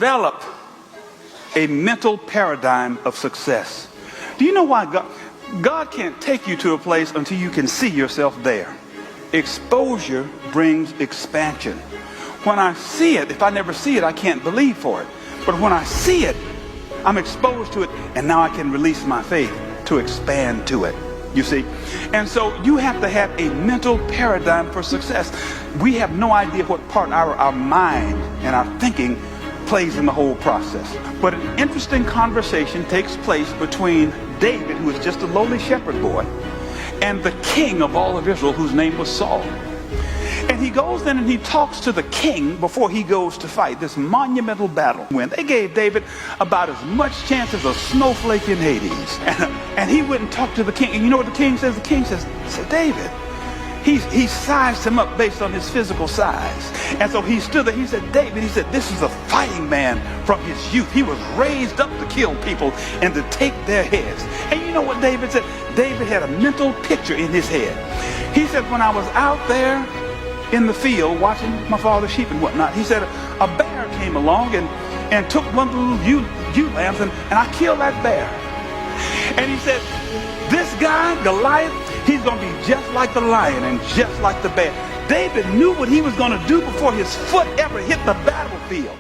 develop a mental paradigm of success. Do you know why God can't take you to a place until you can see yourself there? Exposure brings expansion. When I see it, if I never see it, I can't believe for it. But when I see it, I'm exposed to it, and now I can release my faith to expand to it. You see? And so you have to have a mental paradigm for success. We have no idea what part our mind and our thinking plays in the whole process. But an interesting conversation takes place between David, who is just a lowly shepherd boy, and the king of all of Israel, whose name was Saul. And he goes in and he talks to the king before he goes to fight this monumental battle. When they gave David about as much chance as a snowflake in Hades. And he went and talked to the king. And you know what the king says? The king says, David, he sized him up based on his physical size. And so he stood there. He said, David, he said, this is a fighting man from his youth. He was raised up to kill people and to take their heads. And you know what David said? David had a mental picture in his head. He said, when I was out there in the field watching my father's sheep and whatnot, he said a bear came along and took one of the little ewe lambs, and I killed that bear. And he said, this guy, Goliath, he's going to be just like the lion and just like the bear. David knew what he was going to do before his foot ever hit the battlefield.